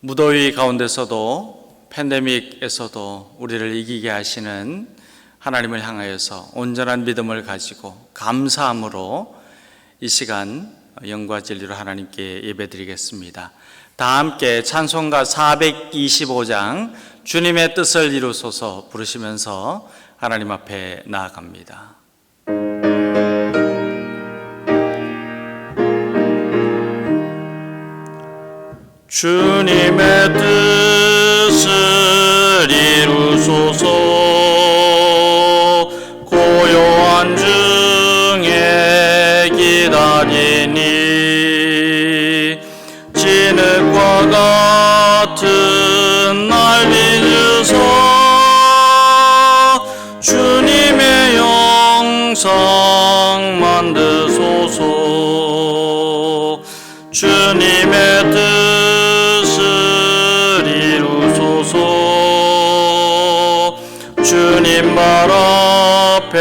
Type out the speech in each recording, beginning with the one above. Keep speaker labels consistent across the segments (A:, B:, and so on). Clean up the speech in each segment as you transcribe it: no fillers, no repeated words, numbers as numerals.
A: 무더위 가운데서도 팬데믹에서도 우리를 이기게 하시는 하나님을 향하여서 온전한 믿음을 가지고 감사함으로 이 시간 영과 진리로 하나님께 예배드리겠습니다. 다 함께 찬송가 425장 주님의 뜻을 이루소서 부르시면서 하나님 앞에 나아갑니다. 주님의 뜻을 이루소서 고요한 중에 기다리니 진흙과 같은 날 빚으소 주님의 영상 만드소서 주님의 뜻을 이루소서 주님 발 앞에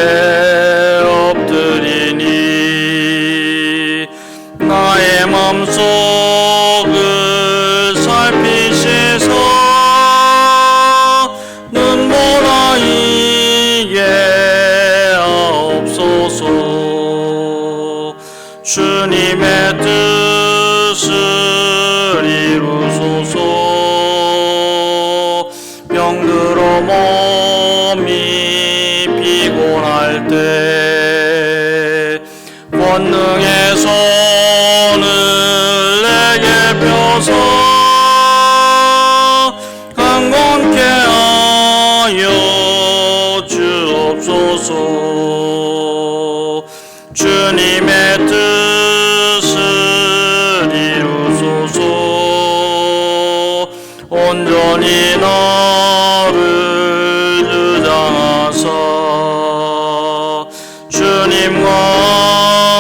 A: 엎드리니 나의 맘속을 살피시소 눈보라 이게 하옵소서 주님의 뜻을 이루소서 병들어 몸이 피곤할 때 권능의 손을 내게 펴서 강건케 하여 주옵소서 주님의 뜻을 이루소서 온전히 나를 주장하사 주님과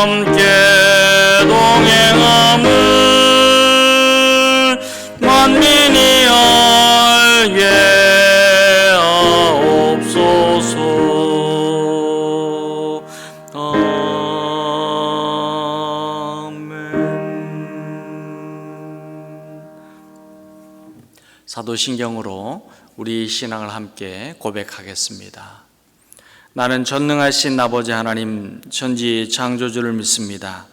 A: 함께 동행함을 만민이 알게 하옵소서. 아멘. 사도신경으로 우리 신앙을 함께 고백하겠습니다. 나는 전능하신 아버지 하나님 천지 창조주를 믿습니다.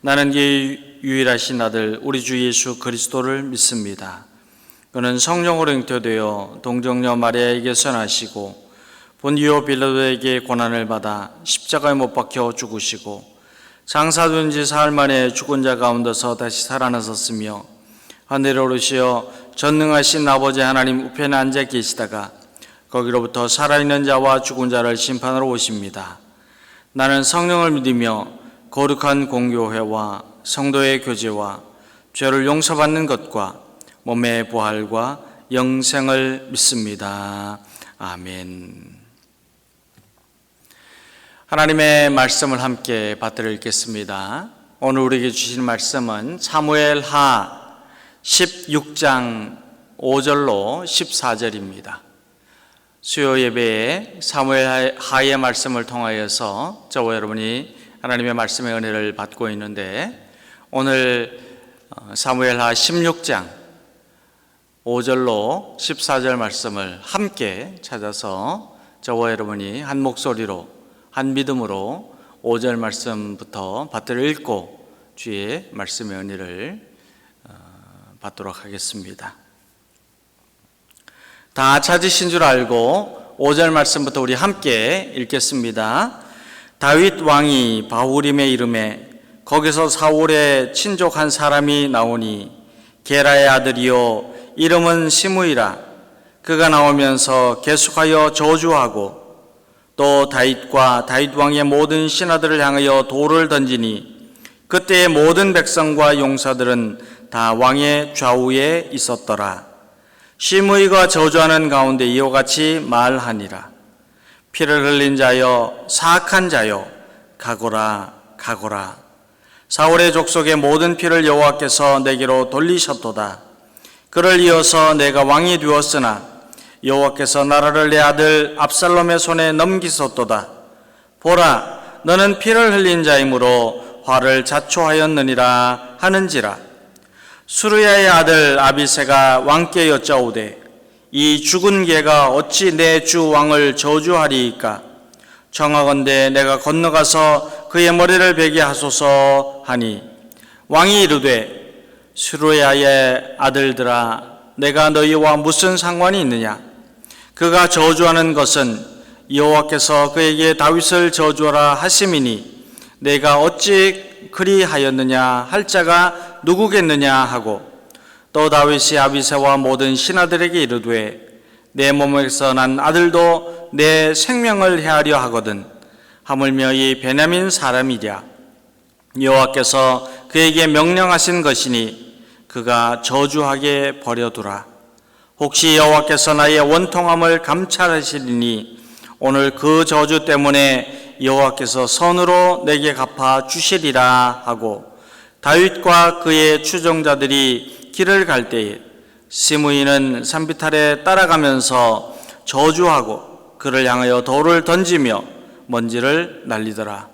A: 나는 그 유일하신 아들 우리 주 예수 그리스도를 믿습니다. 그는 성령으로 잉태되어 동정녀 마리아에게서 나시고 본디오 빌라도에게 고난을 받아 십자가에 못 박혀 죽으시고 장사된 지 사흘 만에 죽은 자 가운데서 다시 살아나셨으며 하늘에 오르시어 전능하신 아버지 하나님 우편에 앉아 계시다가 거기로부터 살아있는 자와 죽은 자를 심판하러 오십니다. 나는 성령을 믿으며 거룩한 공교회와 성도의 교제와 죄를 용서받는 것과 몸의 부활과 영생을 믿습니다. 아멘. 하나님의 말씀을 함께 받들어 읽겠습니다. 오늘 우리에게 주신 말씀은 사무엘하 16장 5절로 14절입니다. 수요 예배에 사무엘하의 말씀을 통하여서 저와 여러분이 하나님의 말씀의 은혜를 받고 있는데 오늘 사무엘하 16장 5절로 14절 말씀을 함께 찾아서 저와 여러분이 한 목소리로 한 믿음으로 5절 말씀부터 받들어 읽고 주의 말씀의 은혜를 받도록 하겠습니다. 다 찾으신 줄 알고 5절 말씀부터 우리 함께 읽겠습니다. 다윗 왕이 바후림의 이름에 거기서 사울의 친족 한 사람이 나오니 게라의 아들이요 이름은 시므이라. 그가 나오면서 계속하여 저주하고 또 다윗과 다윗 왕의 모든 신하들을 향하여 돌을 던지니 그때의 모든 백성과 용사들은 다 왕의 좌우에 있었더라. 시므이가 저주하는 가운데 이와 같이 말하니라. 피를 흘린 자여 사악한 자여 가거라 가거라. 사울의 족속의 모든 피를 여호와께서 내게로 돌리셨도다. 그를 이어서 내가 왕이 되었으나 여호와께서 나라를 내 아들 압살롬의 손에 넘기셨도다. 보라 너는 피를 흘린 자이므로 화를 자초하였느니라 하는지라. 수르야의 아들 아비새가 왕께 여짜오되 이 죽은 개가 어찌 내 주 왕을 저주하리이까? 청하건대 내가 건너가서 그의 머리를 베게 하소서 하니 왕이 이르되 수르야의 아들들아 내가 너희와 무슨 상관이 있느냐? 그가 저주하는 것은 여호와께서 그에게 다윗을 저주하라 하심이니 내가 어찌 그리하였느냐 할 자가 누구겠느냐 하고 또 다윗이 아비새와 모든 신하들에게 이르되 내 몸에서 난 아들도 내 생명을 해하려 하거든 하물며 이 베냐민 사람이랴 여호와께서 그에게 명령하신 것이니 그가 저주하게 버려두라. 혹시 여호와께서 나의 원통함을 감찰하시리니 오늘 그 저주 때문에 여호와께서 선으로 내게 갚아 주시리라 하고 다윗과 그의 추종자들이 길을 갈 때에 시므이는 산비탈에 따라가면서 저주하고 그를 향하여 돌을 던지며 먼지를 날리더라.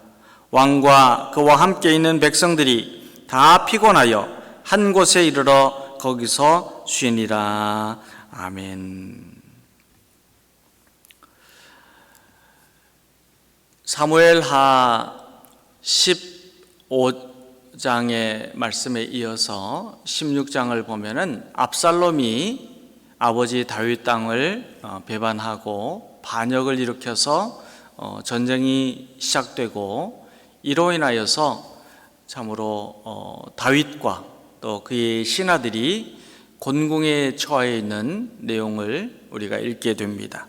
A: 왕과 그와 함께 있는 백성들이 다 피곤하여 한 곳에 이르러 거기서 쉬니라. 아멘. 사무엘하 15장의 말씀에 이어서 16장을 보면은 압살롬이 아버지 다윗 땅을 배반하고 반역을 일으켜서 전쟁이 시작되고 이로 인하여서 참으로 다윗과 또 그의 신하들이 곤궁에 처해 있는 내용을 우리가 읽게 됩니다.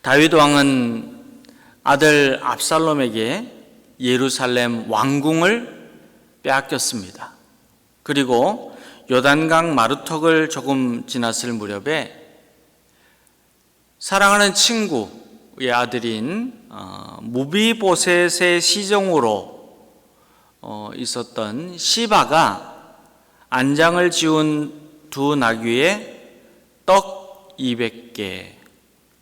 A: 다윗 왕은 아들 압살롬에게 예루살렘 왕궁을 빼앗겼습니다. 그리고 요단강 마루턱을 조금 지났을 무렵에 사랑하는 친구의 아들인 무비보셋의 시종으로 있었던 시바가 안장을 지운 두 나귀에 떡 200개,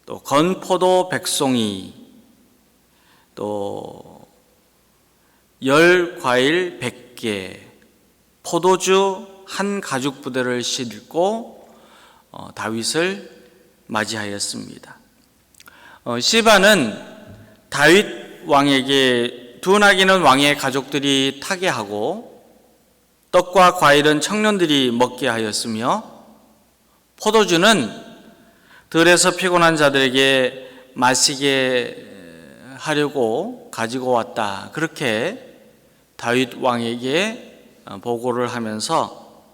A: 또 건포도 100송이, 또 열 과일 100개, 포도주 한 가죽 부대를 싣고 다윗을 맞이하였습니다. 시바는 다윗 왕에게 두 나귀는 왕의 가족들이 타게 하고 떡과 과일은 청년들이 먹게 하였으며 포도주는 들에서 피곤한 자들에게 마시게 하려고 가지고 왔다. 그렇게 다윗 왕에게 보고를 하면서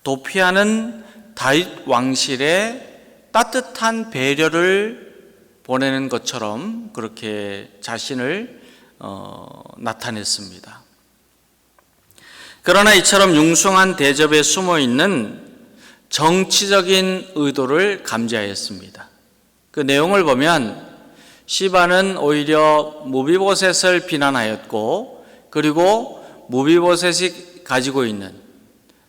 A: 도피하는 다윗 왕실에 따뜻한 배려를 보내는 것처럼 그렇게 자신을 나타냈습니다. 그러나 이처럼 융숭한 대접에 숨어 있는 정치적인 의도를 감지하였습니다. 그 내용을 보면 시바는 오히려 무비보셋을 비난하였고 그리고 무비보셋이 가지고 있는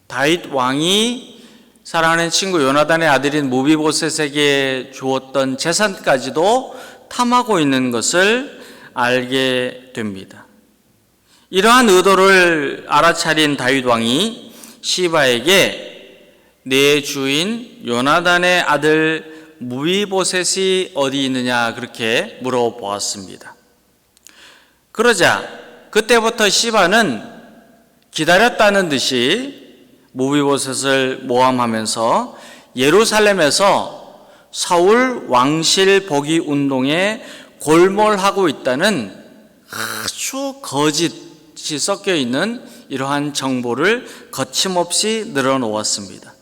A: 다윗 왕이 사랑하는 친구 요나단의 아들인 무비보셋에게 주었던 재산까지도 탐하고 있는 것을 알게 됩니다. 이러한 의도를 알아차린 다윗 왕이 시바에게 내 주인 요나단의 아들 무비보셋이 어디 있느냐 그렇게 물어보았습니다. 그러자 그때부터 시바는 기다렸다는 듯이 무비보셋을 모함하면서 예루살렘에서 사울 왕실 복위 운동에 골몰하고 있다는 아주 거짓이 섞여 있는 이러한 정보를 거침없이 늘어놓았습니다.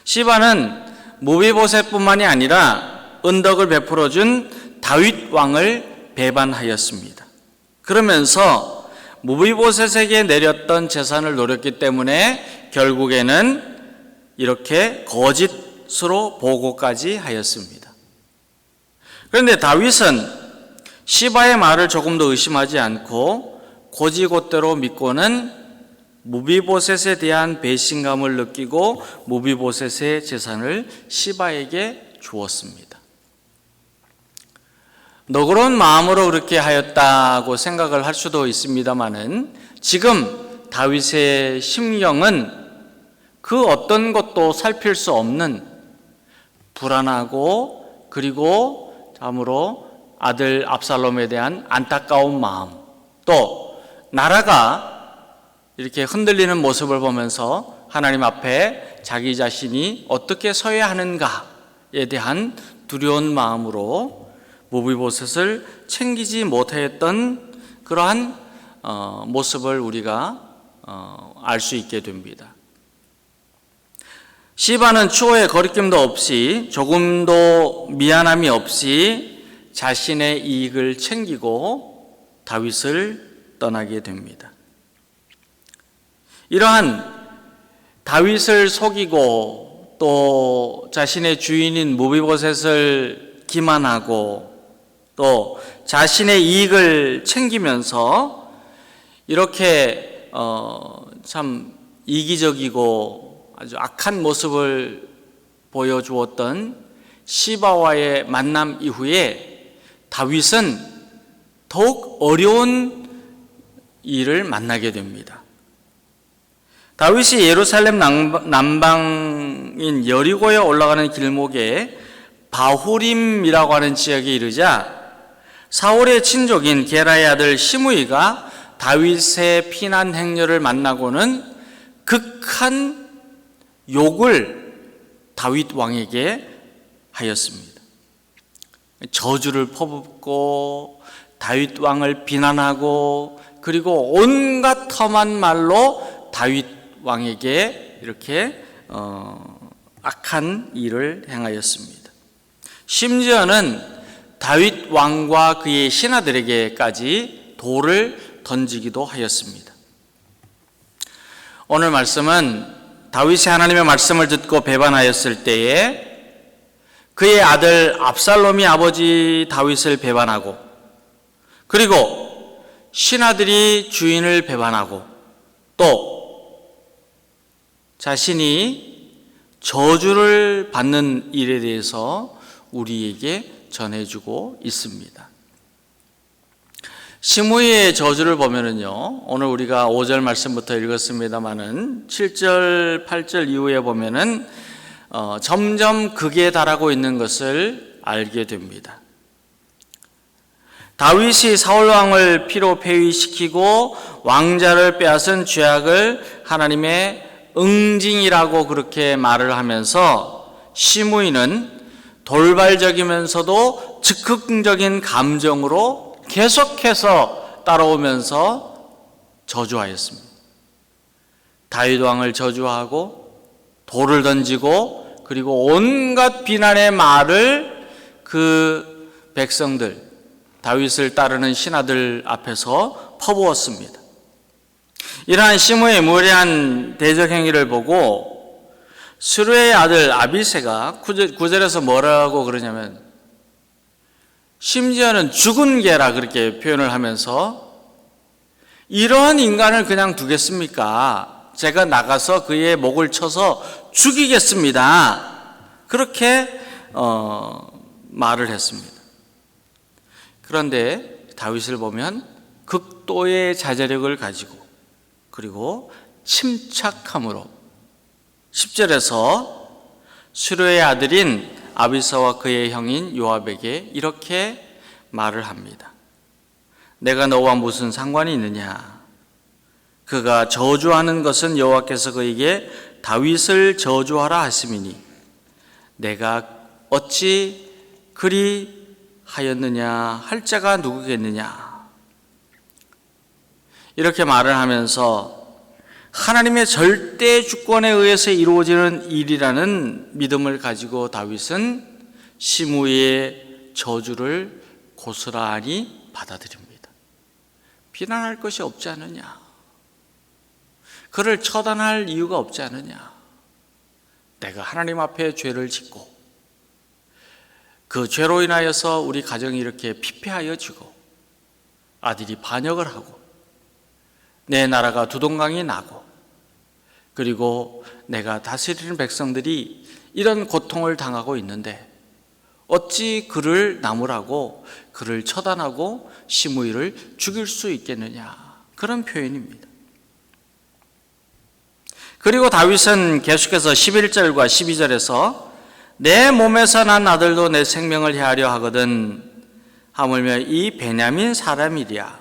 A: 시바는 무비보셋뿐만이 아니라 은덕을 베풀어준 다윗 왕을 배반하였습니다. 그러면서 무비보셋에게 내렸던 재산을 노렸기 때문에 결국에는 이렇게 거짓으로 보고까지 하였습니다. 그런데 다윗은 시바의 말을 조금 더 의심하지 않고 고지곳대로 믿고는 무비보셋에 대한 배신감을 느끼고 무비보셋의 재산을 시바에게 주었습니다. 너그러운 마음으로 그렇게 하였다고 생각을 할 수도 있습니다마는 지금 다윗의 심령은 그 어떤 것도 살필 수 없는 불안하고 그리고 참으로 아들 압살롬에 대한 안타까운 마음, 또 나라가 이렇게 흔들리는 모습을 보면서 하나님 앞에 자기 자신이 어떻게 서야 하는가에 대한 두려운 마음으로 무비보셋을 챙기지 못했던 그러한 모습을 우리가 알 수 있게 됩니다. 시바는 추호의 거리낌도 없이 조금도 미안함이 없이 자신의 이익을 챙기고 다윗을 떠나게 됩니다. 이러한 다윗을 속이고 또 자신의 주인인 무비보셋을 기만하고 또 자신의 이익을 챙기면서 이렇게 참 이기적이고 아주 악한 모습을 보여주었던 시바와의 만남 이후에 다윗은 더욱 어려운 일을 만나게 됩니다. 다윗이 예루살렘 남방인 여리고에 올라가는 길목에 바후림이라고 하는 지역에 이르자 사울의 친족인 게라의 아들 시므이가 다윗의 피난 행렬을 만나고는 극한 욕을 다윗 왕에게 하였습니다. 저주를 퍼붓고 다윗 왕을 비난하고 그리고 온갖 험한 말로 다윗 왕에게 이렇게 악한 일을 행하였습니다. 심지어는 다윗 왕과 그의 신하들에게까지 돌을 던지기도 하였습니다. 오늘 말씀은 다윗이 하나님의 말씀을 듣고 배반하였을 때에 그의 아들 압살롬이 아버지 다윗을 배반하고 그리고 신하들이 주인을 배반하고 또 자신이 저주를 받는 일에 대해서 우리에게 전해주고 있습니다. 시므이의 저주를 보면은요, 오늘 우리가 5절 말씀부터 읽었습니다마는 7절, 8절 이후에 보면은 점점 극에 달하고 있는 것을 알게 됩니다. 다윗이 사울 왕을 피로 폐위시키고 왕자를 빼앗은 죄악을 하나님의 응징이라고 그렇게 말을 하면서 시므이는 돌발적이면서도 즉흥적인 감정으로 계속해서 따라오면서 저주하였습니다. 다윗 왕을 저주하고 돌을 던지고 그리고 온갖 비난의 말을 그 백성들, 다윗을 따르는 신하들 앞에서 퍼부었습니다. 이러한 시므이의 무례한 대적 행위를 보고 스루의 아들 아비새가 9절에서 뭐라고 그러냐면 심지어는 죽은 개라 그렇게 표현을 하면서 이런 인간을 그냥 두겠습니까? 제가 나가서 그의 목을 쳐서 죽이겠습니다. 그렇게 말을 했습니다. 그런데 다윗을 보면 극도의 자제력을 가지고 그리고 침착함으로 10절에서 스루의 아들인 아비사와 그의 형인 요압에게 이렇게 말을 합니다. 내가 너와 무슨 상관이 있느냐? 그가 저주하는 것은 여호와께서 그에게 다윗을 저주하라 하심이니 내가 어찌 그리 하였느냐 할 자가 누구겠느냐? 이렇게 말을 하면서 하나님의 절대 주권에 의해서 이루어지는 일이라는 믿음을 가지고 다윗은 시므이의 저주를 고스란히 받아들입니다. 비난할 것이 없지 않느냐? 그를 처단할 이유가 없지 않느냐? 내가 하나님 앞에 죄를 짓고 그 죄로 인하여서 우리 가정이 이렇게 피폐하여지고 아들이 반역을 하고 내 나라가 두동강이 나고 그리고 내가 다스리는 백성들이 이런 고통을 당하고 있는데 어찌 그를 나무라고 그를 처단하고 시므이를 죽일 수 있겠느냐, 그런 표현입니다. 그리고 다윗은 계속해서 11절과 12절에서 내 몸에서 난 아들도 내 생명을 해하려 하거든 하물며 이 베냐민 사람이랴.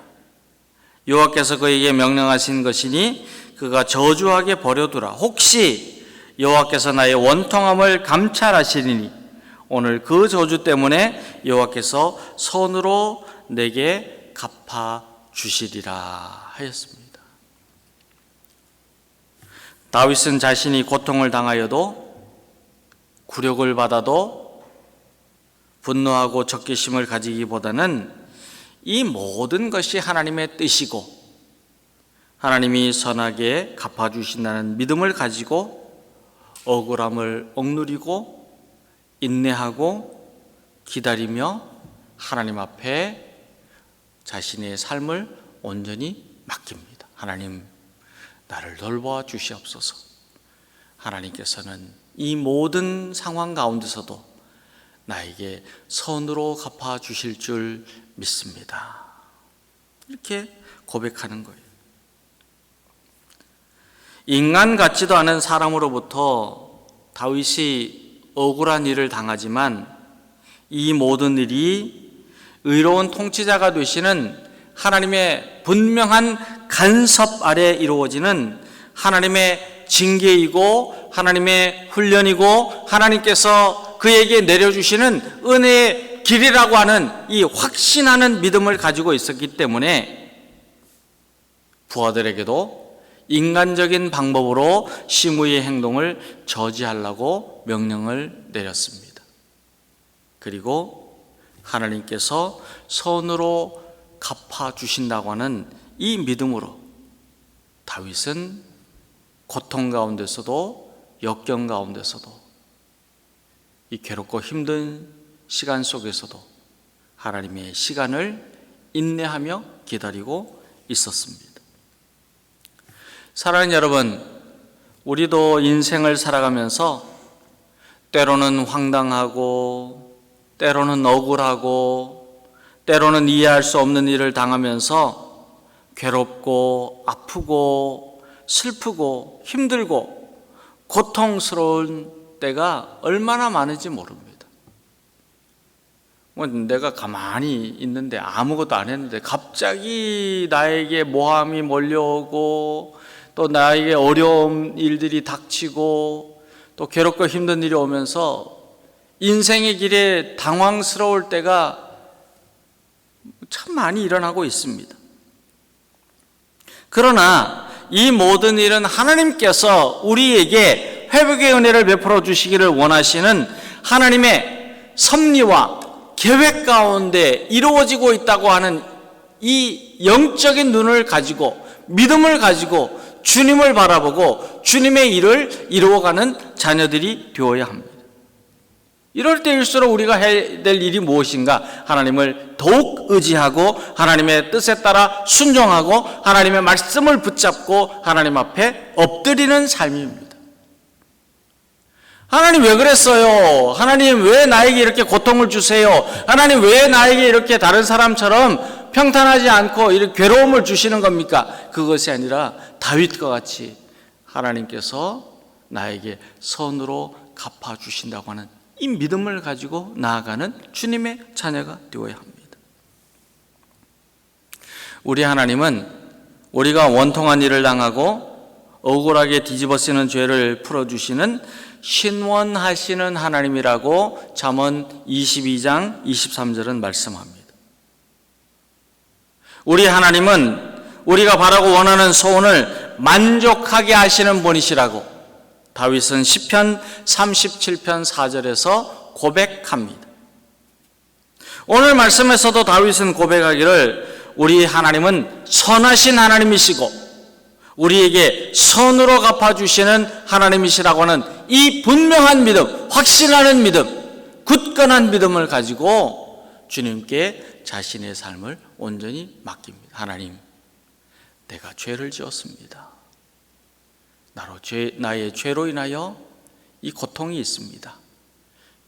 A: 여호와께서 그에게 명령하신 것이니 그가 저주하게 버려두라. 혹시 여호와께서 나의 원통함을 감찰하시리니 오늘 그 저주 때문에 여호와께서 손으로 내게 갚아 주시리라 하였습니다. 다윗은 자신이 고통을 당하여도 굴욕을 받아도 분노하고 적개심을 가지기보다는 이 모든 것이 하나님의 뜻이고 하나님이 선하게 갚아주신다는 믿음을 가지고 억울함을 억누리고 인내하고 기다리며 하나님 앞에 자신의 삶을 온전히 맡깁니다. 하나님, 나를 돌보아 주시옵소서. 하나님께서는 이 모든 상황 가운데서도 나에게 선으로 갚아 주실 줄 믿습니다. 이렇게 고백하는 거예요. 인간 같지도 않은 사람으로부터 다윗이 억울한 일을 당하지만 이 모든 일이 의로운 통치자가 되시는 하나님의 분명한 간섭 아래 이루어지는 하나님의 징계이고 하나님의 훈련이고 하나님께서 그에게 내려주시는 은혜의 길이라고 하는 이 확신하는 믿음을 가지고 있었기 때문에 부하들에게도 인간적인 방법으로 시므이의 행동을 저지하려고 명령을 내렸습니다. 그리고 하나님께서 손으로 갚아주신다고 하는 이 믿음으로 다윗은 고통 가운데서도 역경 가운데서도 이 괴롭고 힘든 시간 속에서도 하나님의 시간을 인내하며 기다리고 있었습니다. 사랑하는 여러분, 우리도 인생을 살아가면서 때로는 황당하고 때로는 억울하고 때로는 이해할 수 없는 일을 당하면서 괴롭고 아프고 슬프고 힘들고 고통스러운 때가 얼마나 많은지 모릅니다. 내가 가만히 있는데 아무것도 안 했는데 갑자기 나에게 모함이 몰려오고 또 나에게 어려운 일들이 닥치고 또 괴롭고 힘든 일이 오면서 인생의 길에 당황스러울 때가 참 많이 일어나고 있습니다. 그러나 이 모든 일은 하나님께서 우리에게 회복의 은혜를 베풀어 주시기를 원하시는 하나님의 섭리와 계획 가운데 이루어지고 있다고 하는 이 영적인 눈을 가지고 믿음을 가지고 주님을 바라보고 주님의 일을 이루어가는 자녀들이 되어야 합니다. 이럴 때일수록 우리가 해야 될 일이 무엇인가? 하나님을 더욱 의지하고 하나님의 뜻에 따라 순종하고 하나님의 말씀을 붙잡고 하나님 앞에 엎드리는 삶입니다. 하나님 왜 그랬어요? 하나님 왜 나에게 이렇게 고통을 주세요? 하나님 왜 나에게 이렇게 다른 사람처럼 평탄하지 않고 이렇게 괴로움을 주시는 겁니까? 그것이 아니라 다윗과 같이 하나님께서 나에게 선으로 갚아주신다고 하는 이 믿음을 가지고 나아가는 주님의 자녀가 되어야 합니다. 우리 하나님은 우리가 원통한 일을 당하고 억울하게 뒤집어쓰는 죄를 풀어주시는 신원하시는 하나님이라고 잠언 22장 23절은 말씀합니다. 우리 하나님은 우리가 바라고 원하는 소원을 만족하게 하시는 분이시라고 다윗은 시편 37편 4절에서 고백합니다. 오늘 말씀에서도 다윗은 고백하기를 우리 하나님은 선하신 하나님이시고 우리에게 선으로 갚아주시는 하나님이시라고 하는 이 분명한 믿음, 확신하는 믿음, 굳건한 믿음을 가지고 주님께 자신의 삶을 온전히 맡깁니다. 하나님, 내가 죄를 지었습니다. 나의 죄로 인하여 이 고통이 있습니다.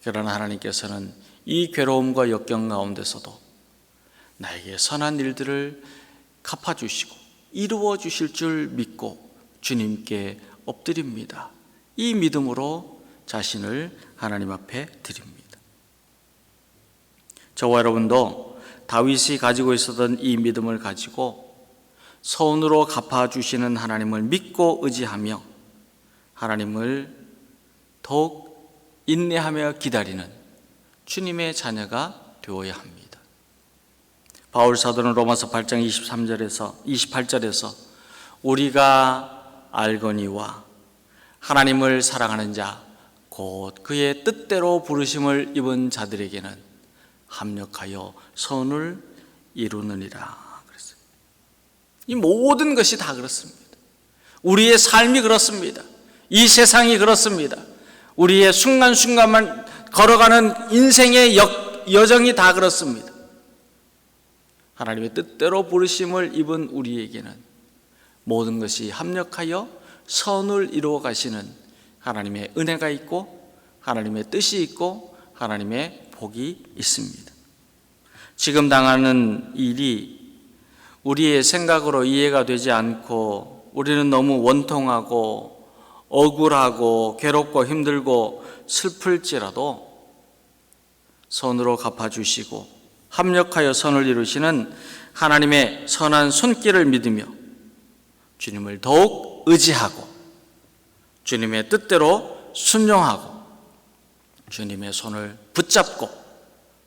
A: 그러나 하나님께서는 이 괴로움과 역경 가운데서도 나에게 선한 일들을 갚아주시고 이루어 주실 줄 믿고 주님께 엎드립니다. 이 믿음으로 자신을 하나님 앞에 드립니다. 저와 여러분도 다윗이 가지고 있었던 이 믿음을 가지고 선으로 갚아주시는 하나님을 믿고 의지하며 하나님을 더욱 인내하며 기다리는 주님의 자녀가 되어야 합니다. 바울 사도는 로마서 8장 28절에서 우리가 알거니와 하나님을 사랑하는 자 곧 그의 뜻대로 부르심을 입은 자들에게는 합력하여 선을 이루느니라 그랬어요. 이 모든 것이 다 그렇습니다. 우리의 삶이 그렇습니다. 이 세상이 그렇습니다. 우리의 순간순간만 걸어가는 인생의 여정이 다 그렇습니다. 하나님의 뜻대로 부르심을 입은 우리에게는 모든 것이 합력하여 선을 이루어 가시는 하나님의 은혜가 있고 하나님의 뜻이 있고 하나님의 복이 있습니다. 지금 당하는 일이 우리의 생각으로 이해가 되지 않고 우리는 너무 원통하고 억울하고 괴롭고 힘들고 슬플지라도 선으로 갚아주시고 합력하여 선을 이루시는 하나님의 선한 손길을 믿으며 주님을 더욱 의지하고 주님의 뜻대로 순종하고 주님의 손을 붙잡고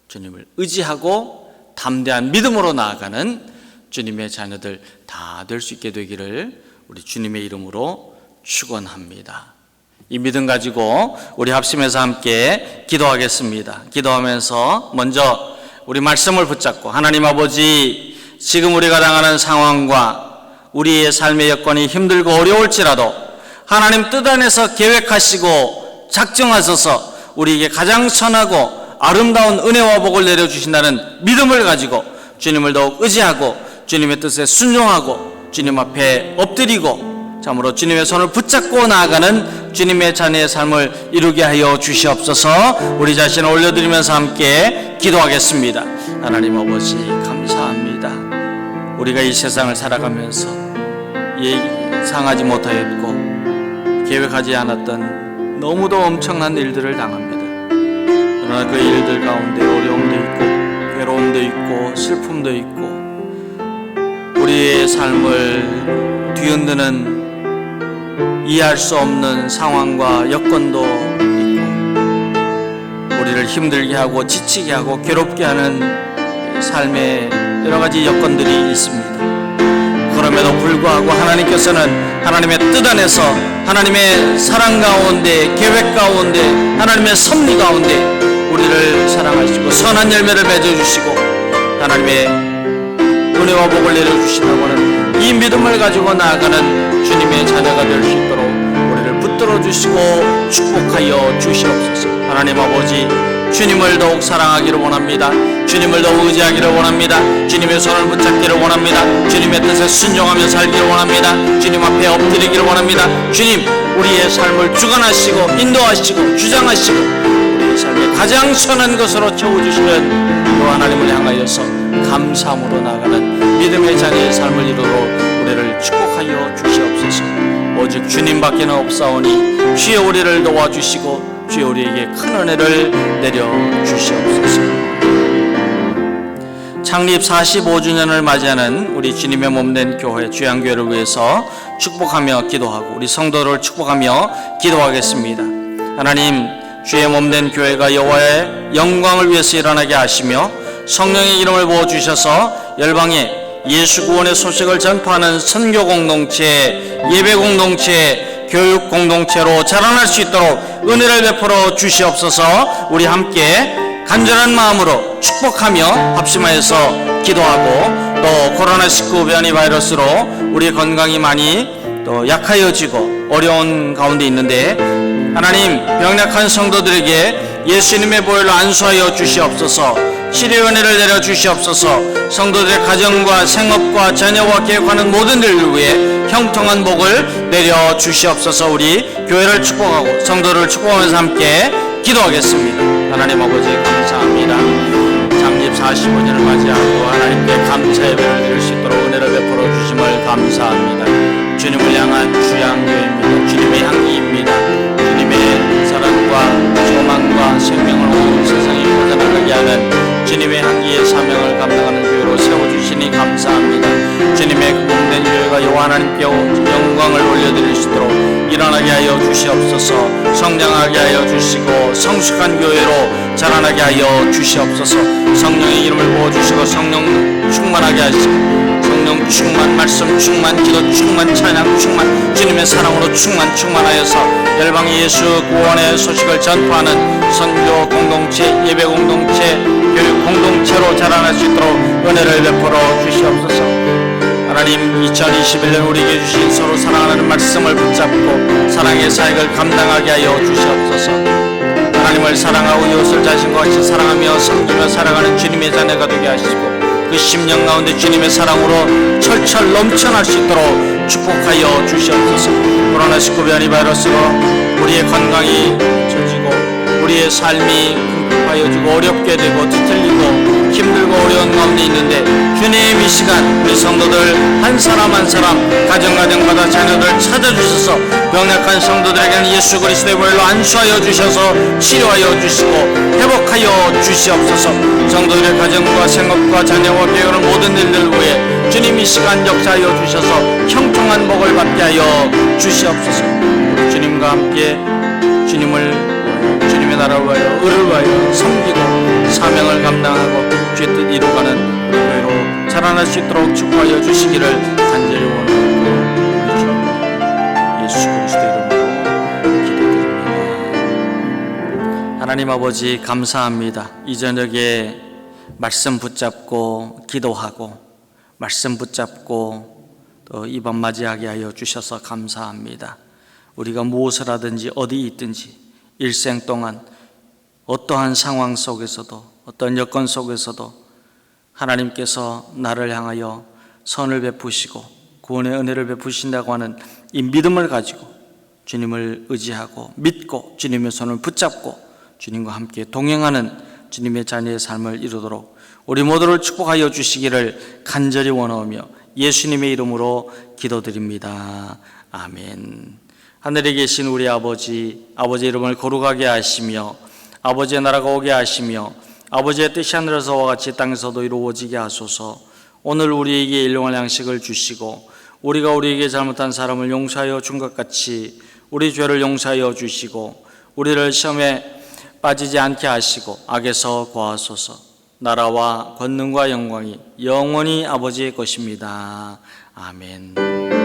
A: 주님을 의지하고 담대한 믿음으로 나아가는 주님의 자녀들 다 될 수 있게 되기를 우리 주님의 이름으로 축원합니다. 이 믿음 가지고 우리 합심해서 함께 기도하겠습니다. 기도하면서 먼저 우리 말씀을 붙잡고 하나님 아버지, 지금 우리가 당하는 상황과 우리의 삶의 여건이 힘들고 어려울지라도 하나님 뜻 안에서 계획하시고 작정하셔서 우리에게 가장 선하고 아름다운 은혜와 복을 내려주신다는 믿음을 가지고 주님을 더욱 의지하고 주님의 뜻에 순종하고 주님 앞에 엎드리고 참으로 주님의 손을 붙잡고 나아가는 주님의 자녀의 삶을 이루게 하여 주시옵소서. 우리 자신을 올려드리면서 함께 기도하겠습니다. 하나님 아버지 감사합니다. 우리가 이 세상을 살아가면서 예상하지 못하였고 계획하지 않았던 너무도 엄청난 일들을 당합니다. 그러나 그 일들 가운데 어려움도 있고 괴로움도 있고 슬픔도 있고 우리의 삶을 뒤흔드는 이해할 수 없는 상황과 여건도 있고 우리를 힘들게 하고 지치게 하고 괴롭게 하는 삶의 여러 가지 여건들이 있습니다. 그럼에도 불구하고 하나님께서는 하나님의 뜻 안에서 하나님의 사랑 가운데 계획 가운데 하나님의 섭리 가운데 우리를 사랑하시고 선한 열매를 맺어주시고 하나님의 은혜와 복을 내려주신다고 하는 이 믿음을 가지고 나아가는 주님의 자녀가 될 수 있도록 우리를 붙들어 주시고 축복하여 주시옵소서. 하나님 아버지, 주님을 더욱 사랑하기를 원합니다. 주님을 더욱 의지하기를 원합니다. 주님의 손을 붙잡기를 원합니다. 주님의 뜻에 순종하며 살기를 원합니다. 주님 앞에 엎드리기를 원합니다. 주님, 우리의 삶을 주관하시고 인도하시고 주장하시고 우리의 삶의 가장 선한 것으로 채워주시는 그 하나님을 향하여서 감사함으로 나아가는 믿음의 자녀의 삶을 이루도록 우리를 축복하여 주시옵소서. 오직 주님밖에는 없사오니 주의 우리를 도와주시고 주의 우리에게 큰 은혜를 내려주시옵소서. 창립 45주년을 맞이하는 우리 주님의 몸된 교회 주양교회를 위해서 축복하며 기도하고 우리 성도를 축복하며 기도하겠습니다. 하나님, 주의 몸된 교회가 여호와의 영광을 위해서 일어나게 하시며 성령의 이름을 부어주셔서 열방에 예수 구원의 소식을 전파하는 선교 공동체, 예배 공동체, 교육 공동체로 자라날 수 있도록 은혜를 베풀어 주시옵소서. 우리 함께 간절한 마음으로 축복하며 합심하여서 기도하고 또 코로나19 변이 바이러스로 우리의 건강이 많이 또 약하여지고 어려운 가운데 있는데 하나님, 병약한 성도들에게 예수님의 보혈로 안수하여 주시옵소서. 치료 은혜를 내려 주시옵소서. 성도들의 가정과 생업과 자녀와 계획하는 모든 일을 위해 형통한 복을 내려 주시옵소서. 우리 교회를 축복하고 성도를 축복하면서 함께 기도하겠습니다. 하나님 아버지 감사합니다. 창립 45년을 맞이하고 하나님께 감사 예배를 드릴 수 있도록 은혜를 베풀어 주심을 감사합니다. 주님을 향한 주양교회입니다. 주님 이루어가는 주님의 향기의 사명을 감당하는 교회로 세워주시니 감사합니다. 주님의 공된 교회가 여호와 하나님께 영광을 올려드릴 수 있도록 일어나게 하여 주시옵소서. 성장하게 하여 주시고 성숙한 교회로 자라나게 하여 주시옵소서. 성령의 이름을 부어주시고 성령 충만하게 하시고 성령 충만, 말씀 충만, 기도 충만, 찬양 충만, 주님의 사랑으로 충만하여서 열방의 예수 구원의 소식을 전파하는 선교 공동체, 예배 공동체, 교육 공동체로 자라날 수 있도록 은혜를 베풀어 주시옵소서. 하나님, 2021년 우리에게 주신 서로 사랑하는 말씀을 붙잡고 사랑의 사역을 감당하게 하여 주시옵소서. 하나님을 사랑하고 이웃을 자신과 같이 사랑하며 섬기며 살아가는 주님의 자녀가 되게 하시고 그 심령 가운데 주님의 사랑으로 철철 넘쳐날 수 있도록 축복하여 주시옵소서. 코로나19 변이 바이러스로 우리의 건강이 처지고 우리의 삶이 궁핍하여지고 어렵게 되고 뒤틀리고 힘들고 어려운 가운데 있는데 주님 이 시간 우리 성도들 한 사람 한 사람 가정마다 자녀들 찾아주셔서 병약한 성도들에게는 예수 그리스도의 보혈로 안수하여 주셔서 치료하여 주시고 회복하여 주시옵소서. 성도들의 가정과 생업과 자녀와 배우는 모든 일들 위해 주님 이 시간 역사하여 주셔서 형통한 복을 받게 하여 주시옵소서. 주님과 함께 주님의 나라를 위하여 의를 위하여 섬기고 사명을 감당하고 주의 뜻 이루어가는 교회로 자라날 수 있도록 축복하여 주시기를 간절히 원하고 우리 주 예수 그리스도의 이름으로 기도드립니다. 하나님 아버지 감사합니다. 이 저녁에 말씀 붙잡고 기도하고 말씀 붙잡고 또 이 밤 맞이하게 하여 주셔서 감사합니다. 우리가 무엇을 하든지 어디 있든지 일생 동안 어떠한 상황 속에서도 어떤 여건 속에서도 하나님께서 나를 향하여 선을 베푸시고 구원의 은혜를 베푸신다고 하는 이 믿음을 가지고 주님을 의지하고 믿고 주님의 손을 붙잡고 주님과 함께 동행하는 주님의 자녀의 삶을 이루도록 우리 모두를 축복하여 주시기를 간절히 원하오며 예수님의 이름으로 기도드립니다. 아멘. 하늘에 계신 우리 아버지, 아버지의 이름을 거룩하게 하시며 아버지의 나라가 오게 하시며 아버지의 뜻이 하늘에서와 같이 땅에서도 이루어지게 하소서. 오늘 우리에게 일용할 양식을 주시고 우리가 우리에게 잘못한 사람을 용서하여 준 것 같이 우리 죄를 용서하여 주시고 우리를 시험에 빠지지 않게 하시고 악에서 구하소서. 나라와 권능과 영광이 영원히 아버지의 것입니다. 아멘.